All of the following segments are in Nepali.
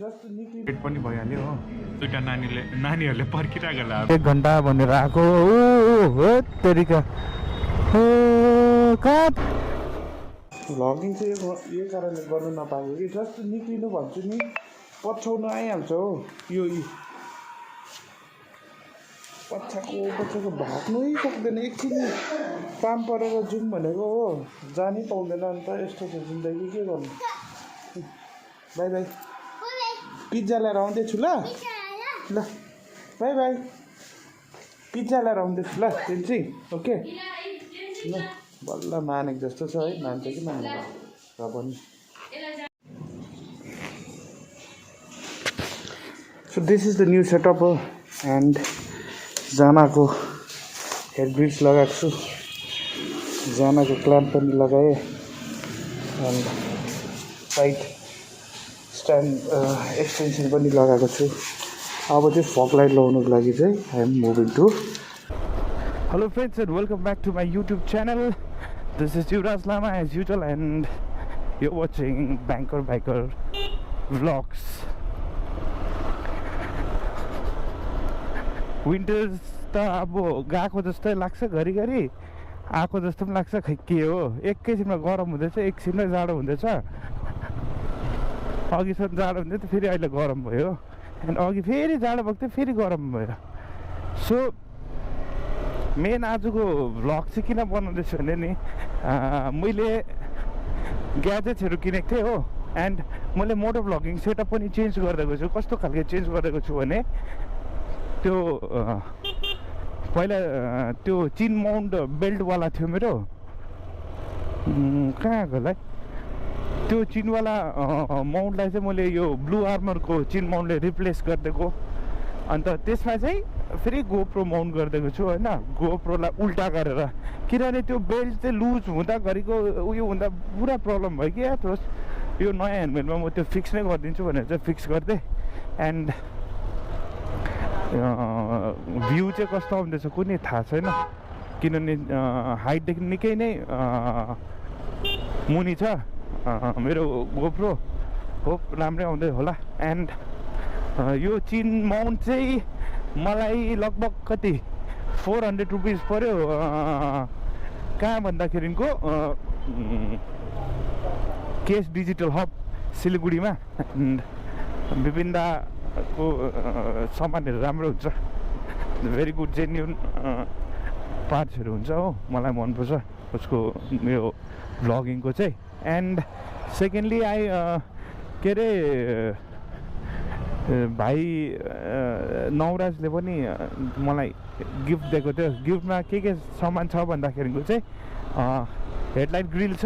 पेट पनि भइहाल्यो हो दुईटा नानीहरूले पर्खिरहेको होला 1 घण्टा भनेर आएको हो तेरिका हो कहाँ भ्लगिङ चाहिँ यो कारणले गर्नु नपाएको कि जस्ट निक्लिनु भन्छु नि पछ्याउनु आइहाल्छ हो यो पछ्याएको भाग्नै सक्दैन एकछिन काम परेर जाउँ भनेको हो जानै पाउँदैन अन्त यस्तो छ जिन्दगी के गर्नु बाई बाई पिज्जा लिएर आउँदैछु ल ल बाई बाई पिज्जा लिएर आउँदैछु ल तिमी ओके ल बल्ल मानेको जस्तो छ है मान्छ कि मान्दैन र पनि so this is the new setup हो एन्ड जानाको हेड ग्रिल्स लगाएको छु जानाको क्ल्याम्प पनि लगाएँ एन्ड साइड स्ट्यान्ड एक्सटेन्सन पनि लगाएको छु अब चाहिँ फग लाइट लगाउनुको लागि चाहिँ I am moving to Hello friends and welcome back to my YouTube channel. This is Yuvraj Lama as usual and you're watching Banker Biker Vlogs. Winters त अब गएको जस्तै लाग्छ घरिघरि आएको जस्तो पनि लाग्छ खै के हो एकैछिनमा गरम हुँदैछ एकछिनमै जाडो हुँदैछ अघिसम्म जाडो हुँदै थियो फेरि अहिले गरम भयो एन्ड अघि फेरि जाडो भएको थियो फेरि गरम भयो सो मेन आजको भ्लग चाहिँ किन बनाउँदैछु भने नि मैले ग्याजेट्सहरू किनेको थिएँ हो एन्ड मैले मोटो भ्लगिङ सेटअप पनि चेन्ज गरिदिएको छु कस्तो खालको चेन्ज गरिदिएको छु भने त्यो पहिला त्यो चिन माउन्ट बेल्टवाला थियो मेरो कहाँ गयो होला त्यो चिनवाला माउन्टलाई चाहिँ मैले यो ब्लू आर्मरको चिन माउन्टले रिप्लेस गरिदिएको अन्त त्यसमा चाहिँ फेरि गोप्रो माउन्ट गरिदिएको छु होइन गोप्रोलाई उल्टा गरेर किनभने त्यो बेल्ट चाहिँ लुज हुँदाघरिको उयो हुँदा पुरा प्रब्लम भयो कि यात्रोस् यो नयाँ हेलमेटमा म त्यो फिक्स नै गरिदिन्छु भनेर चाहिँ फिक्स गरिदिएँ एन्ड भ्यू चाहिँ कस्तो आउँदैछ कुनै थाहा छैन किनभने हाइटदेखि निकै नै मुनि छ मेरो गोप्रो होप राम्रै आउँदै होला एन्ड यो चिन माउन्ट चाहिँ मलाई लगभग कति 400 रुपिस पऱ्यो कहाँ भन्दाखेरिको केस डिजिटल हब सिलगढीमा विभिन्नताको सामानहरू राम्रो हुन्छ भेरी गुड जेन्युन पार्ट्सहरू हुन्छ हो मलाई मनपर्छ उसको यो भ्लगिङको चाहिँ एन्ड सेकेन्डली के अरे भाइ नवराजले पनि मलाई गिफ्ट दिएको थियो गिफ्टमा के सामान छ भन्दाखेरिको चाहिँ हेडलाइट ग्रिल छ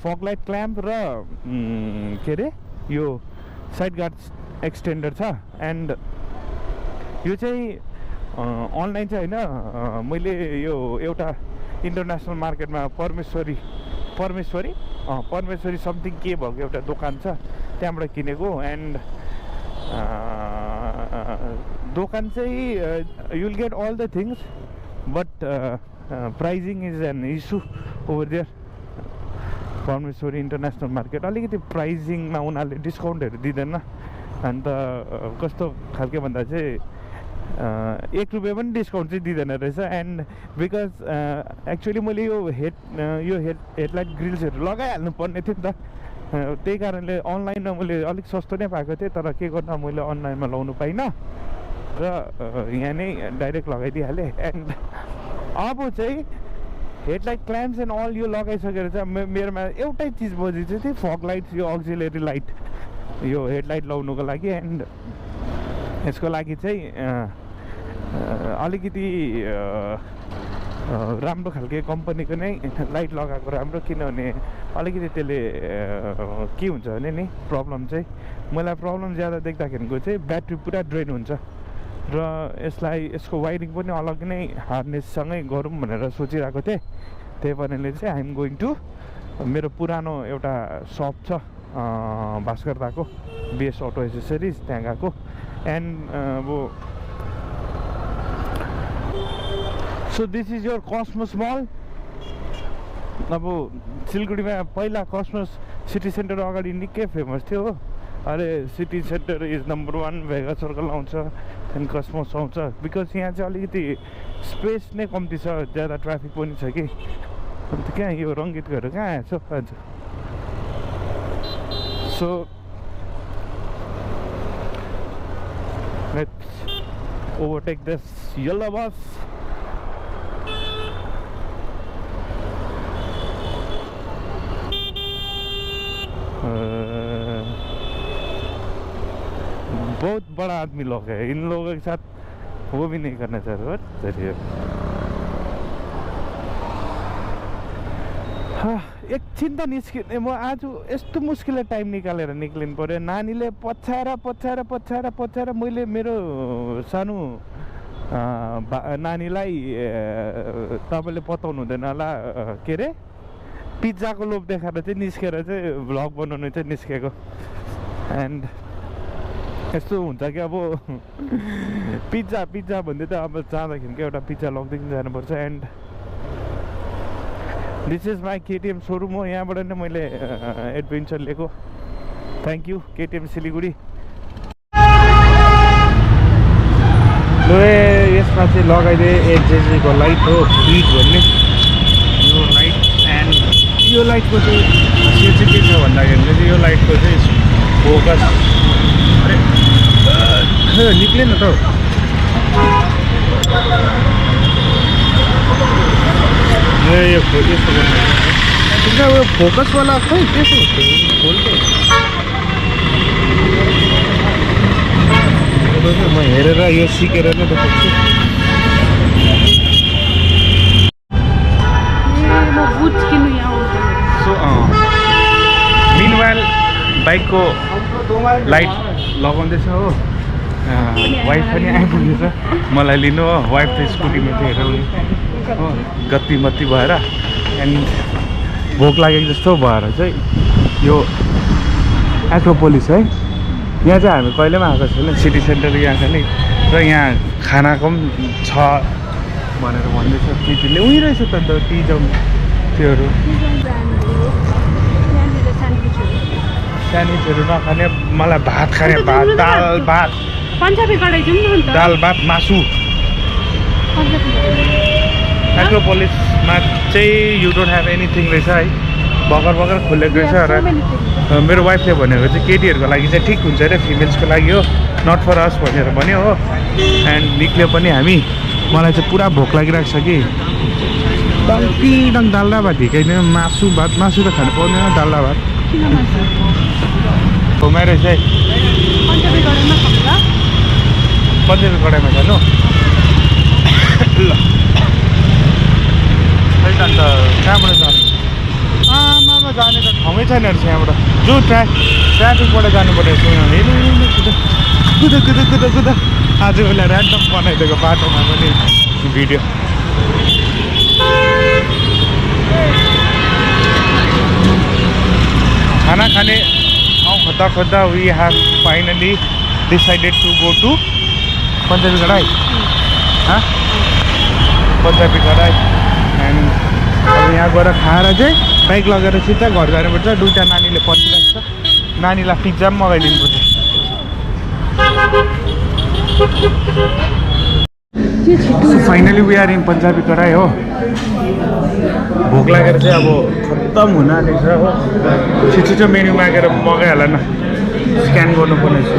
फग लाइट क्ल्याम्प र के अरे यो साइड गार्ड एक्सटेन्डर छ एन्ड यो चाहिँ अनलाइन चाहिँ होइन मैले यो एउटा इन्टरनेसनल मार्केटमा परमेश्वरी समथिङ के भएको एउटा दोकान छ त्यहाँबाट किनेको एन्ड दोकान चाहिँ you'll get all the things but pricing is an issue over there Parameshwari international market अलिकति प्राइजिङमा उनीहरूले डिस्काउन्टहरू दिँदैन अन्त कस्तो खालके भन्दा चाहिँ 1 रुपियाँ पनि डिस्काउन्ट चाहिँ दिँदैन रहेछ एन्ड बिकज एक्चुअली मैले यो हेडलाइट ग्रिल्सहरू लगाइहाल्नु पर्ने थियो नि त त्यही कारणले अनलाइनमा मैले अलिक सस्तो नै पाएको थिएँ तर के गर्नु मैले अनलाइनमा लाउनु पाइनँ र यहाँ नै डाइरेक्ट लगाइदिइहालेँ एन्ड अब चाहिँ हेडलाइट क्ल्याम्प्स एन्ड अल यो लगाइसकेर चाहिँ मेरोमा एउटै चिज बजी चाहिँ थियो फग लाइट यो अक्जिलेरी लाइट यो हेडलाइट लाउनुको लागि एन्ड यसको लागि चाहिँ अलिकति राम्रो खालके कम्पनीको नै लाइट लगाएको राम्रो किनभने अलिकति त्यसले के हुन्छ भने नि प्रब्लम चाहिँ मलाई प्रब्लम ज्यादा देख्दाखेरिको चाहिँ ब्याट्री पुरा ड्रेन हुन्छ र यसको वायरिङ पनि अलग नै हार्नेससँगै गरौँ भनेर सोचिरहेको थिएँ त्यही कारणले चाहिँ आइएम गोइङ टु मेरो पुरानो एउटा सप छ भास्करदाको बेस अटो एसेसरिज त्यहाँ गएको एन्ड अब सो दिस इज योर कस्मोस मल अब सिलगढीमा पहिला कस्मोस सिटी सेन्टर अगाडि निकै फेमस थियो हो अरे city centre is number 1, Vega circle आउँछ, त्यहाँदेखि कसमस आउँछ। बिकज यहाँ चाहिँ अलिकति स्पेस नै कम्ती छ, ज्यादा ट्राफिक पनि छ कि। अन्त कहाँ यो रङ्गितहरू कहाँ आएछ आज? So let's overtake this yellow bus. बहुत बड़ा आदमी लोग है, इन लोगों के साथ वो भी नहीं करना चाहते। चलिए एकछिन त निस्किने, म आज यस्तो मुस्किलले टाइम निकालेर निक्लिनु पऱ्यो। नानीले पछ्याएर मैले मेरो सानो नानीलाई तपाईँले बताउनु हुँदैन होला, के अरे पिज्जाको लोभ देखाएर चाहिँ निस्केर चाहिँ भ्लग बनाउनु चाहिँ निस्केको। एन्ड यस्तो हुन्छ कि अब पिज्जा भन्दै त अब जाँदाखेरि एउटा पिज्जा लगिदिनु जानुपर्छ। And this is my KTM showroom हो, यहाँबाट नै मैले एडभेन्चर लिएको। Thank you KTM Siliguri. लो यसमा चाहिँ लगाइदिए HJG को लाइट हो, हिट भन्ने यो लाइट। एन्ड यो लाइटको चाहिँ यो चाहिँ के छ भन्दाखेरि चाहिँ यो लाइटको चाहिँ फोकस, अरे निक्ले न त यो यस्तो उयो फोकसवाला खै त्यसो म हेरेर यो सिकेर नै देखाउँछु। सो मिनवाइल बाइकको लाइट लगाउँदैछ हो, वाइफ पनि आइपुगेछ मलाई लिनु हो। वाइफ त स्कुटीमा थियो हेर हो, गत्ती मत्ती भएर। एन्ड भोक लागेको जस्तो भएर चाहिँ यो एक्रोपोलिस है, यहाँ चाहिँ हामी कहिले पनि आएको छैन, सिटी सेन्टर यहाँ छ नि। र यहाँ खानाको पनि छ भनेर भन्दैछ केटीले। उहीँ रहेछ त अन्त टी जम त्योहरू स्यान्डविचहरू नखाने, मलाई भात खाने, भात दाल भात दाल भात मासु। एक्रोपोलिसमा चाहिँ यु डोन्ट ह्याभ एनिथिङ रहेछ है, भर्खर खोलेको रहेछ। र मेरो वाइफले भनेको चाहिँ केटीहरूको लागि चाहिँ ठिक हुन्छ अरे, फिमेल्सको लागि हो, नट फर अस भनेर भन्यो हो। एन्ड निक्ल्यो पनि हामी। मलाई चाहिँ पुरा भोक लागिरहेको छ कि, डङ्किडङ दाल भात हिँड्दैन, मासु त खानु पाउँदैन, दाल भात घुमाएर चाहिँ पन्जाबी कडाइमा जानु ल। खै त अन्त कहाँबाट जानु? आमामा जाने त ठाउँमै छैन रहेछ यहाँबाट। जो ट्राफिकबाट जानुपर्ने कुदा आज उसलाई ऱ्यान्डम बनाइदिएको बाटोमा पनि भिडियो। खाना खाने खोज्दा we have finally decided to go to Punjabi Kadai. Punjabi कडाई। एन्ड अब यहाँ गएर खाएर चाहिँ बाइक लगेर सिधा घर जानुपर्छ। दुईवटा नानीले पर्खिरहेको छ, नानीलाई पिज्जा पनि मगाइदिनुपर्छ। Finally we are in Punjabi Kadai हो। भोक लागेर चाहिँ अब खत्तम हुन आँटेको छ हो। छिटो मेन्यू मागेर मगाइहाल न, स्क्यान गर्नुपर्ने छ।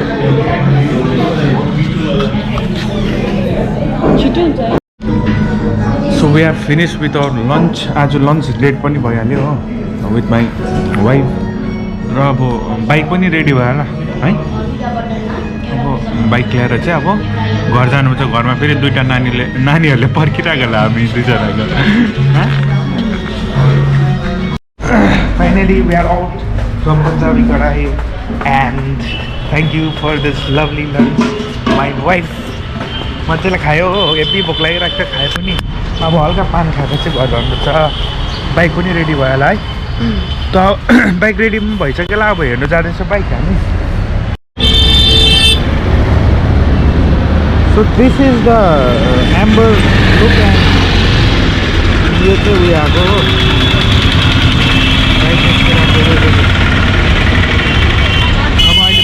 So we have finish with our lunch. आज लन्च लेट पनि भइहाल्यो हो विथ माई वाइफ। र अब बाइक पनि रेडी भयो होला है। अब बाइक ल्याएर चाहिँ अब घर जानुपर्छ। घरमा फेरि दुईवटा नानीहरूले पर्खिरहेको होला हामी दुईजनाको। Finally, we are out from Punjabi Kadai, and thank you for this lovely lunch. My wife, मजाले खायो हो, यति भोक लागिरहेको छ, खायो पनि। अब हल्का पान खाएको चाहिँ घर जानुपर्छ। बाइक पनि रेडी भयो होला है त। बाइक रेडी पनि भइसक्यो होला। अब हेर्नु जाँदैछ बाइक हामी। So this is the amber look, and यो चाहिँ उयो आएको हो। अब अहिले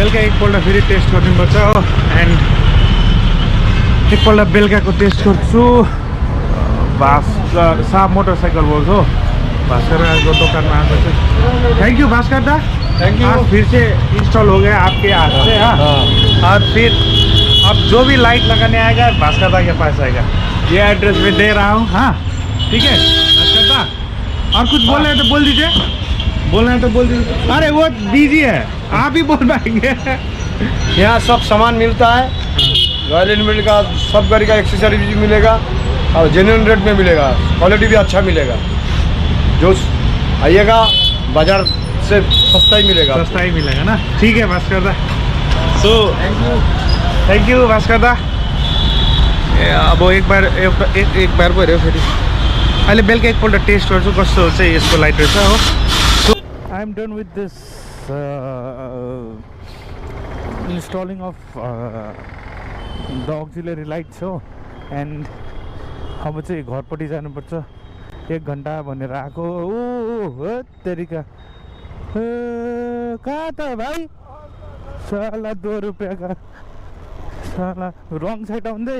बेलुका एकपल्ट फेरि टेस्ट गर्नुपर्छ हो एन्ड एकपल्ट बेलुकाको टेस्ट गर्छु भास्कर साहब मोटरसाइकल बोल्छु भास्कर को दुकान में आकर थैंक यू भास्कर दा थैंक यू। आज फिर से इंस्टॉल हो गया आपके हाथ से हाँ और फिर अब जो भी लाइट लगाने आएगा भास्कर दा के पास आएगा ये एड्रेस में दे रहा हूँ हाँ ठीक है भास्कर दा और कुछ बोल रहे हैं तो बोल दीजिए बोल रहे हैं तो बोल दीजिए अरे वो बिजी है आप ही बोल पाएंगे यहाँ सब सामान मिलता है रॉयल एनफील्ड का सब गाड़ी का एक्सेसरीज भी मिलेगा और जेन्युइन रेट में मिलेगा क्वालिटी भी अच्छा मिलेगा जो आइएगा बाजार से सस्ता ही मिलेगा ना ठीक है भास्कर दा सो थैंक यू भास्कर दा अब एक बार पो हेऱ्यो फेरि अहिले बेलुका एकपल्ट टेस्ट गर्छु कस्तो चाहिँ यसको लाइट रहेछ हो so I am done with this installing of the auxiliary lights हो एन्ड अब चाहिँ घरपट्टि जानुपर्छ 1 घन्टा भनेर आएको हो तेरिका कहाँ त भाइ साला 2 रुपियाँ का साला रङ साइड आउँदै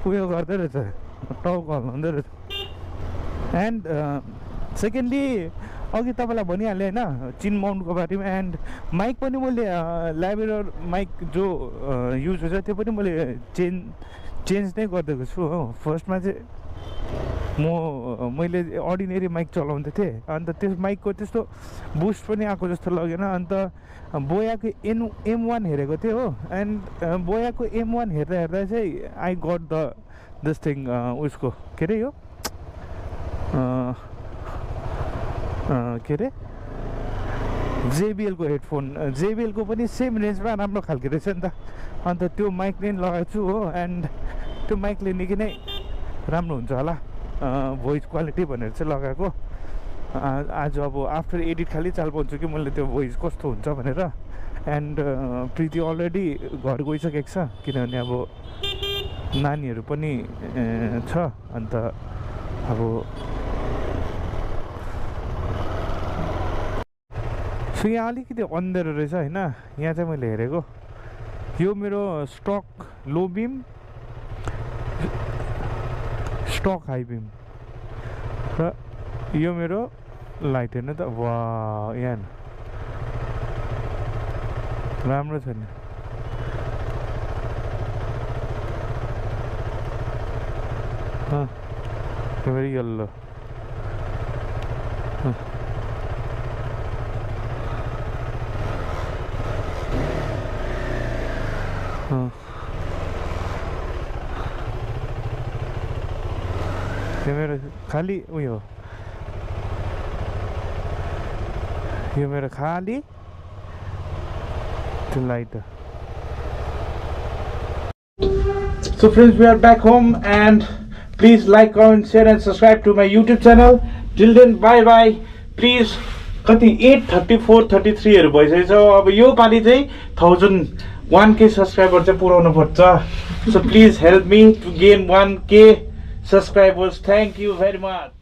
उयो गर्दै रहेछ टाउको हल्लाउँदै रहेछ एन्ड सेकेन्डली अघि तपाईँलाई भनिहालेँ होइन चिन माउन्टको बारेमा एन्ड माइक पनि मैले ल्याबेरर माइक जो युज हुन्छ त्यो पनि मैले चेन्ज नै गरिदिएको छु हो फर्स्टमा चाहिँ मैले अर्डिनेरी माइक चलाउँदै थिएँ अन्त त्यस माइकको त्यस्तो बुस्ट पनि आएको जस्तो लगेन अन्त बोयाको M1 हेरेको थिएँ हो एन्ड बोयाको M1 हेर्दा चाहिँ आई गट दिस थिङ उसको के अरे यो के अरे JBL को हेडफोन JBL को पनि सेम रेन्जमा राम्रो खालको रहेछ नि त अन्त त्यो माइक नै लगाएको छु हो एन्ड त्यो माइकले निकै नै राम्रो हुन्छ होला भोइस क्वालिटी भनेर चाहिँ लगाएको आज अब आफ्टर एडिट खालि चाल पाउँछु कि मैले त्यो भोइस कस्तो हुन्छ भनेर एन्ड प्रीति अलरेडी घर गइसकेको छ किनभने अब नानीहरू पनि छ अन्त अब सो यहाँ अलिकति अँधेरो रहेछ होइन यहाँ चाहिँ मैले हेरेको यो मेरो स्टक लो बिम स्टक हाई बिम र यो मेरो लाइट हेर्नु त वाह यहाँ राम्रो छ नि भेरी येल्लो त्यो मेरो खाली उयो यो मेरो खाली त्यो light So friends, we are back home and please like, comment, share and subscribe to my YouTube channel. Till then, bye bye. Please, कति 834-33 हरू भइसकेछ अब यो पालि चाहिँ 1001K सब्सक्राइबर चाहिँ पुऱ्याउनु पर्छ so please help me to gain 1K subscribers. Thank you very much.